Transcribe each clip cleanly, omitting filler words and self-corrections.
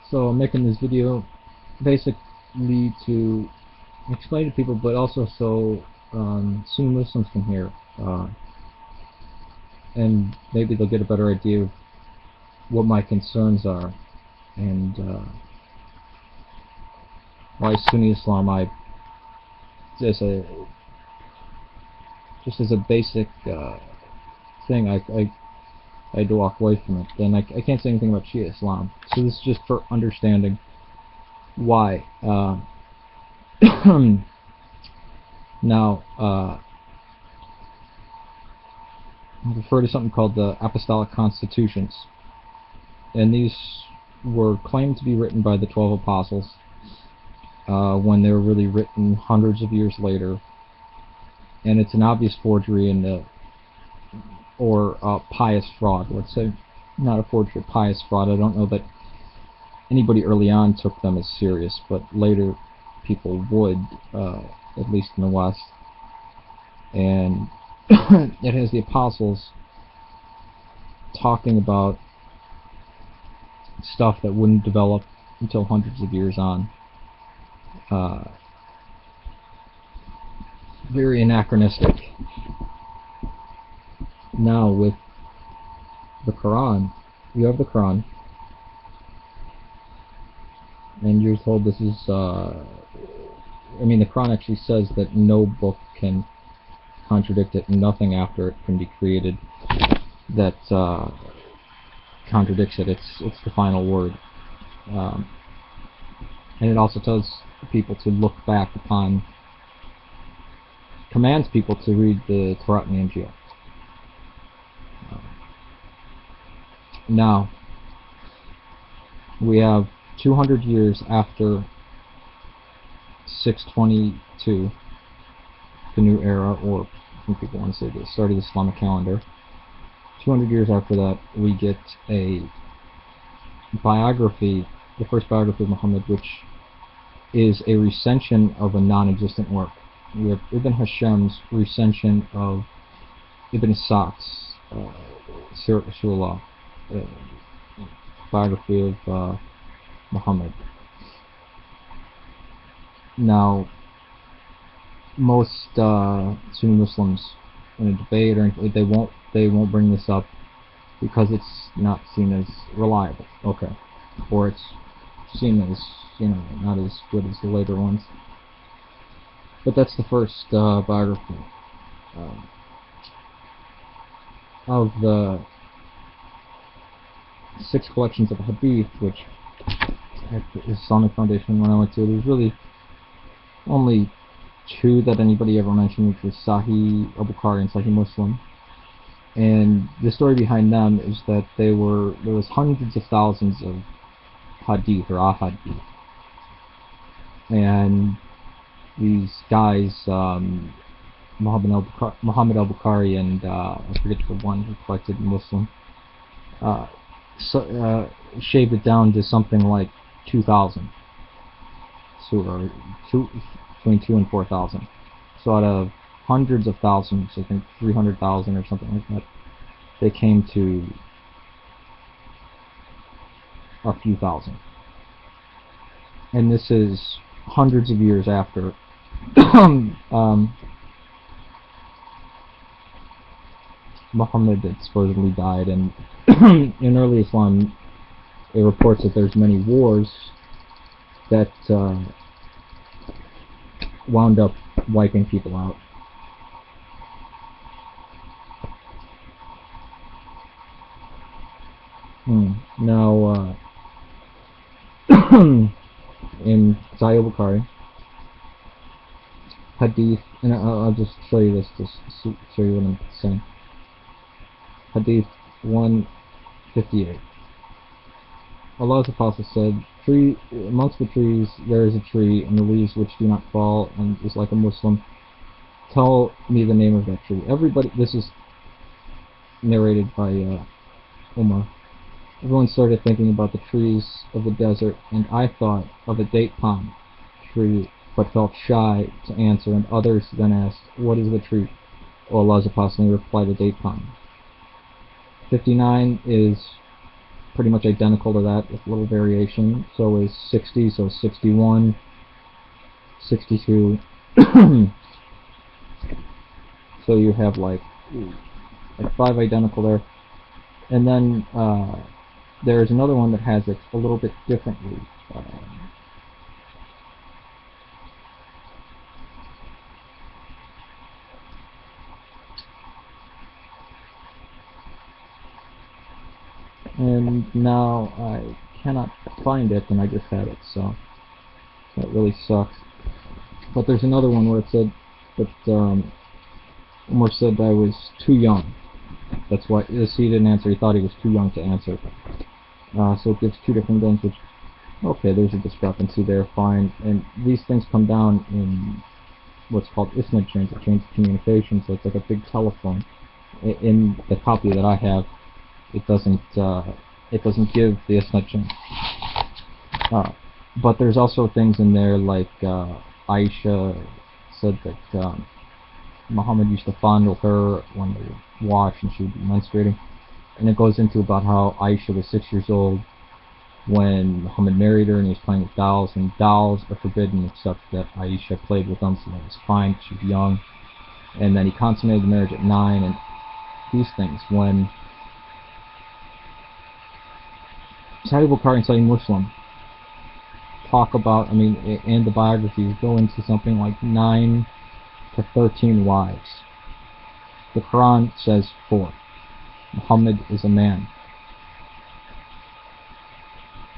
So I'm making this video basically to explain to people, but also so Sunni Muslims can hear, and maybe they'll get a better idea of what my concerns are, and why Sunni Islam just as a basic thing, I had to walk away from it. And I can't say anything about Shia Islam. So this is just for understanding why. Now, I refer to something called the Apostolic Constitutions. And these were claimed to be written by the 12 Apostles when they were really written hundreds of years later. And it's an obvious forgery or pious fraud. Let's say not a forgery, pious fraud. I don't know that anybody early on took them as serious, but later people would, at least in the West. And it has the apostles talking about stuff that wouldn't develop until hundreds of years on. Very anachronistic. Now with the Quran, you have the Quran, and you're told this is, I mean, the Quran actually says that no book can contradict it, and nothing after it can be created that contradicts it. It's the final word. And it also tells people to look back upon, commands people to read the Torah and Injil. Now, we have 200 years after 622, the new era, or some people want to say the start of the Islamic calendar. 200 years after that, we get a biography, the first biography of Muhammad, which is a recension of a non-existent work. We have Ibn Hashem's recension of Ibn Sa'd's Surah, biography of Muhammad. Now, most Sunni Muslims in a debate or anything, they won't bring this up because it's not seen as reliable. Okay, or it's seen as, you know, not as good as the later ones. But that's the first biography. Of the 6 collections of hadith, which at the Islamic Foundation when I went to, there's really only 2 that anybody ever mentioned, which was Sahih Al-Bukhari and Sahih Muslim. And the story behind them is that there was hundreds of thousands of hadith or ahadith, and these guys, Muhammad al-Bukhari and I forget the one who collected Muslim, shaved it down to something like 2,000 surah, between 2,000 and 4,000. So out of hundreds of thousands, I think 300,000 or something like that, they came to a few thousand. And this is hundreds of years after Muhammad had supposedly died. And in early Islam, it reports that there's many wars that wound up wiping people out. Now, in Sahih Bukhari, hadith, and I'll just show you this to show you what I'm saying. Hadith 158. Allah's Apostle said, amongst the trees there is a tree, and the leaves which do not fall, and is like a Muslim. Tell me the name of that tree. Everybody, this is narrated by Umar. Everyone started thinking about the trees of the desert, and I thought of a date palm tree, but felt shy to answer, and others then asked, what is the tree? O Allah's Apostle, and he replied, a date palm. 59 is pretty much identical to that with a little variation. So is 60, so 61, 62. So you have like 5 identical there. And then there's another one that has it a little bit differently. And now I cannot find it, and I just had it, so that really sucks. But there's another one where it said that Umar said I was too young. That's why he didn't answer. He thought he was too young to answer. So it gives 2 different guns, which, okay, there's a discrepancy there, fine. And these things come down in what's called isnad chains, a chains of communication, so it's like a big telephone. In the copy that I have, it doesn't give the isnad chain. But there's also things in there like Aisha said that Muhammad used to fondle her when they would wash and she would be menstruating. And it goes into about how Aisha was 6 years old when Muhammad married her and he was playing with dolls, and dolls are forbidden except that Aisha played with them, so that was fine, she was young. And then he consummated the marriage at 9, and these things. When Sahih Bukhari and Sahih Muslim talk about, and the biographies go into something like 9 to 13 wives. The Quran says 4. Muhammad is a man.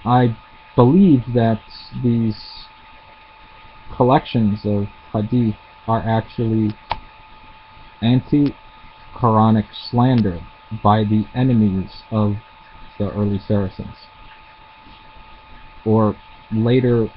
I believe that these collections of hadith are actually anti-Quranic slander by the enemies of the early Saracens, or later,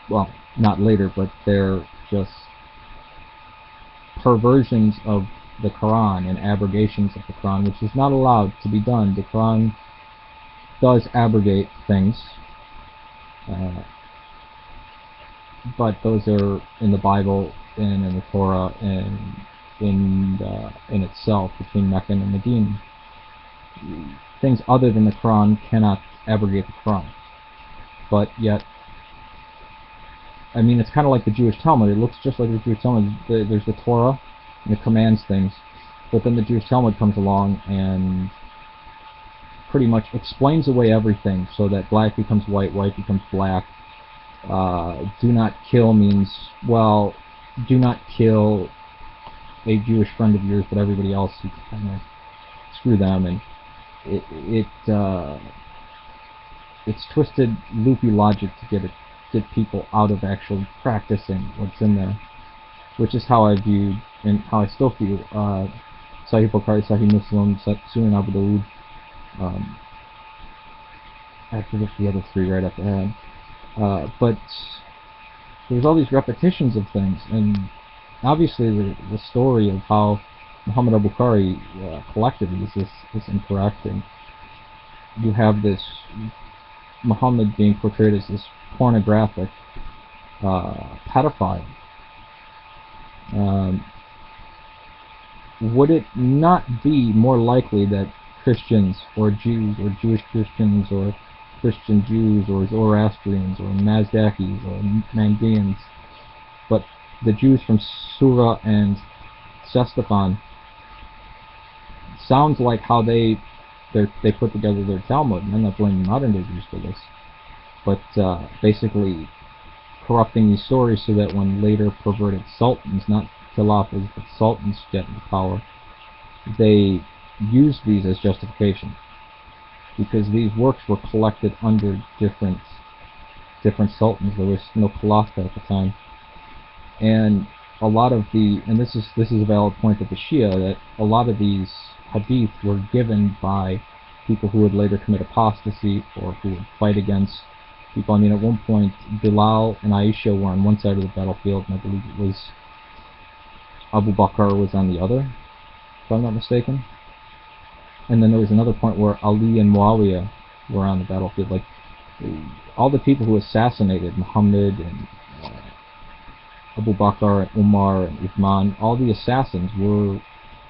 well, not later, but they're just perversions of the Quran and abrogations of the Quran, which is not allowed to be done. The Quran does abrogate things, but those are in the Bible and in the Torah and in itself between Mecca and Medina. Things other than the Quran cannot abrogate the Quran. But yet, it's kind of like the Jewish Talmud. It looks just like the Jewish Talmud. There's the Torah, and it commands things, but then the Jewish Talmud comes along and pretty much explains away everything, so that black becomes white, white becomes black. Do not kill means, well, do not kill a Jewish friend of yours, but everybody else, you kind of screw them, and it's twisted, loopy logic to get people out of actually practicing what's in there, which is how I viewed and how I still feel Sahih Bukhari, Sahih Muslim, Sunan Abu Dawud. I forget the other 3 right up ahead. But there's all these repetitions of things, and obviously the story of how Muhammad al-Bukhari collected these is incorrect, and you have this Muhammad being portrayed as this pornographic pedophile. Would it not be more likely that Christians or Jews or Jewish Christians or Christian Jews or Zoroastrians or Mazdakis or Mandeans, but the Jews from Surah and Sestafan, sounds like how they put together their Talmud, and I'm not blaming modern day Jews for this, but basically corrupting these stories so that when later perverted sultans, not khilafas, but sultans get into power, they use these as justification, because these works were collected under different sultans. There was no khilafah at the time, and a lot of this is a valid point of the Shia, that a lot of these hadith were given by people who would later commit apostasy or who would fight against people. At one point, Bilal and Aisha were on one side of the battlefield, and I believe it was Abu Bakr was on the other, if I'm not mistaken. And then there was another point where Ali and Muawiyah were on the battlefield. Like, all the people who assassinated Muhammad and Abu Bakr and Umar and Uthman, all the assassins were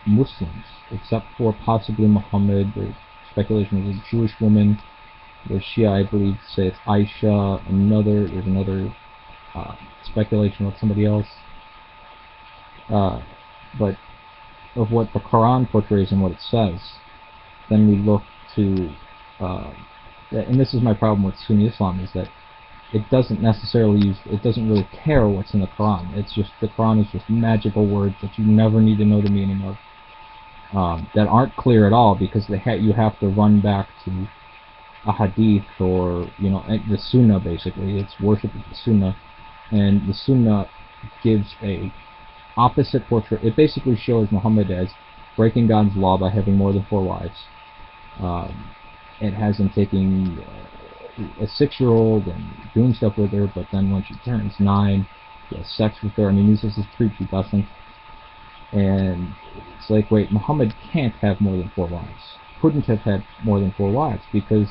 Muslims, except for possibly Muhammad. There's speculation it was a Jewish woman. The Shia, I believe, say it's Aisha. There's another speculation of somebody else. But of what the Quran portrays and what it says, then we look to, and this is my problem with Sunni Islam, is that it doesn't necessarily it doesn't really care what's in the Quran. It's just, the Quran is just magical words that you never need to know the meaning of, that aren't clear at all, because you have to run back to a hadith, or, you know, the Sunnah. Basically, it's worship of the Sunnah, and the Sunnah gives a opposite portrait. It basically shows Muhammad as breaking God's law by having more than 4 wives. It has him taking a 6-year-old and doing stuff with her, but then when she turns 9, he has sex with her. I mean, this is his prepubescent. And it's like, wait, Muhammad can't have more than 4 wives. Couldn't have had more than 4 wives, because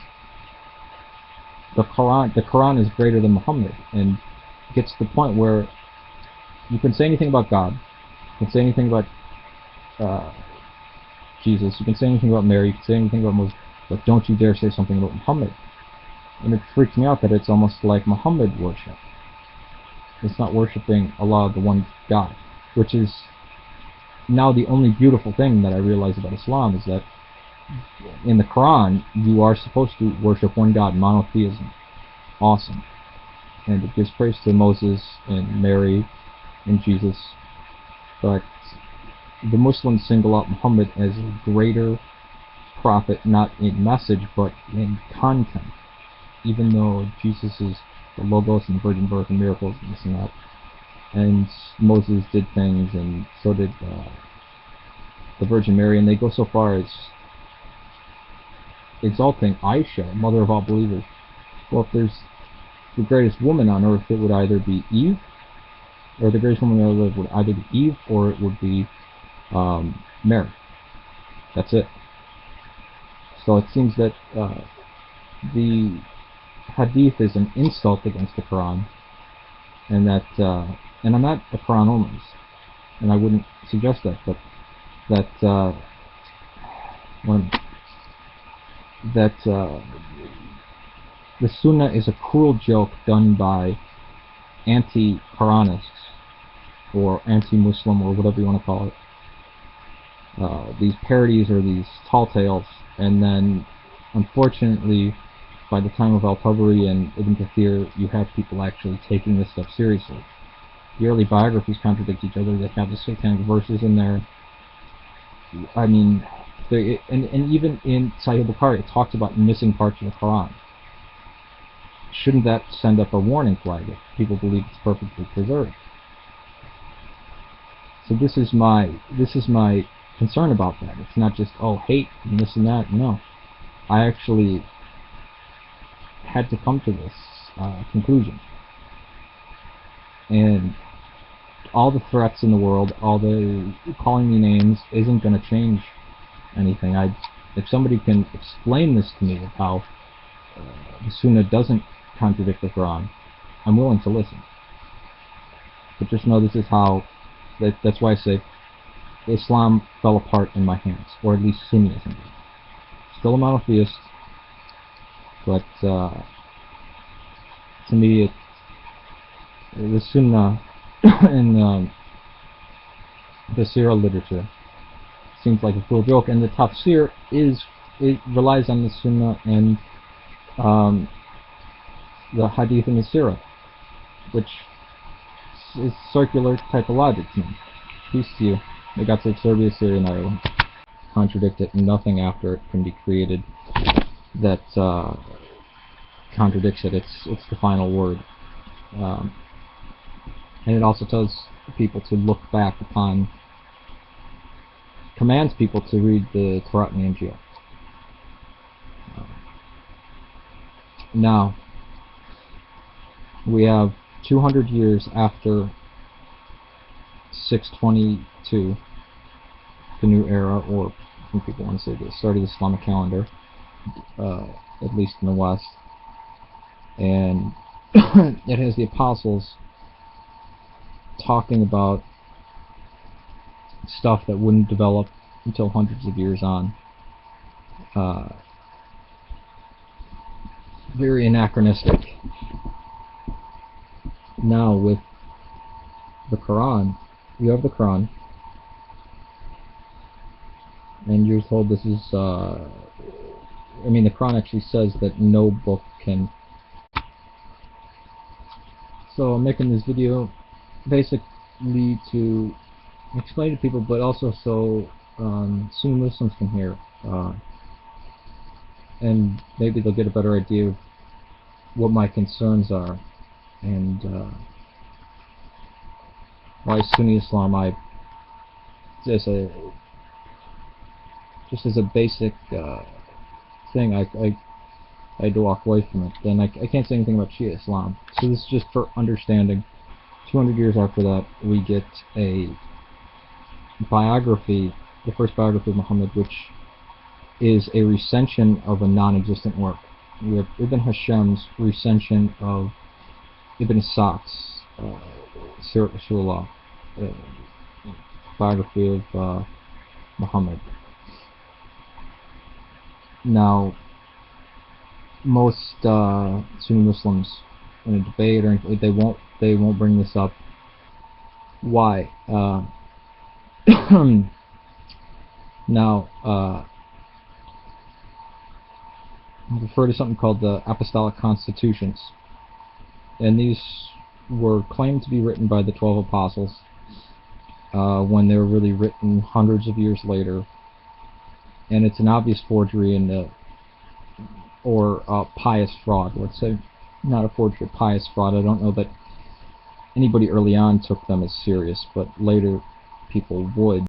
the Quran is greater than Muhammad, and gets to the point where you can say anything about God, you can say anything about Jesus, you can say anything about Mary, you can say anything about Moses, but don't you dare say something about Muhammad. And it freaks me out that it's almost like Muhammad worship. It's not worshipping Allah, the one God, which is now the only beautiful thing that I realize about Islam, is that in the Quran you are supposed to worship one God, monotheism. Awesome. And it gives praise to Moses and Mary and Jesus, but the Muslims single out Muhammad as a greater prophet, not in message but in content, even though Jesus is the Logos and the virgin birth and miracles and this and that, and Moses did things, and so did the Virgin Mary, and they go so far as exalting Aisha, mother of all believers. Well, if there's the greatest woman on earth, it would either be Eve, or the greatest woman on earth would either be Eve, or it would be Mary. That's it. So it seems that the hadith is an insult against the Quran, and that, and I'm not a Quran only, and I wouldn't suggest that, but that the Sunnah is a cruel joke done by anti-Quranists, or anti-Muslim, or whatever you want to call it. These parodies, or these tall tales, and then unfortunately by the time of Al-Tabari and Ibn Kathir, you have people actually taking this stuff seriously. The early biographies contradict each other. They have the satanic verses in there. I mean, and even in Sahih Bukhari, it talks about missing parts of the Quran. Shouldn't that send up a warning flag if people believe it's perfectly preserved? So this is my concern about that. It's not just, oh, hate and this and that. No, I actually had to come to this conclusion. And all the threats in the world, all the calling me names, isn't going to change anything. If somebody can explain this to me, of how the Sunnah doesn't contradict the Quran, I'm willing to listen. But just know this is how, that's why I say Islam fell apart in my hands, or at least Sunnism. Still a monotheist, but to me, the Sunnah in the Sirah literature seems like a cruel joke, and the tafsir it relies on the Sunnah and the Hadith and the Sirah, which is circular type of logic to me. Peace to you. They got to Serbia, Syria, and Ireland. Contradict it, and nothing after it can be created that contradicts it. It's the final word. And it also tells people to look back upon, commands people to read the Torah and the Injil. Now, we have 200 years after 622, the new era, or some people want to say the start of the Islamic calendar, at least in the West. And it has the apostles talking about stuff that wouldn't develop until hundreds of years on. Very anachronistic. Now with the Quran, you have the Quran, and you're told this is, I mean, the Quran actually says that no book can. So I'm making this video basically to explain to people, but also so Sunni Muslims can hear, and maybe they'll get a better idea of what my concerns are, and why Sunni Islam, just as a basic thing, I had to walk away from it. Then I can't say anything about Shia Islam. So this is just for understanding. 200 years after that, we get a biography, the first biography of Muhammad, which is a recension of a non-existent work. We have Ibn Hashem's recension of Ibn Sa'd's Sirat Rasulullah, biography of Muhammad. Now, most Sunni Muslims in a debate or anything, they won't bring this up. Why? Now, I refer to something called the Apostolic Constitutions, and these were claimed to be written by the 12 Apostles when they were really written hundreds of years later, and it's an obvious forgery or pious fraud. Let's say not a forgery, pious fraud. I don't know that anybody early on took them as serious, but later people would.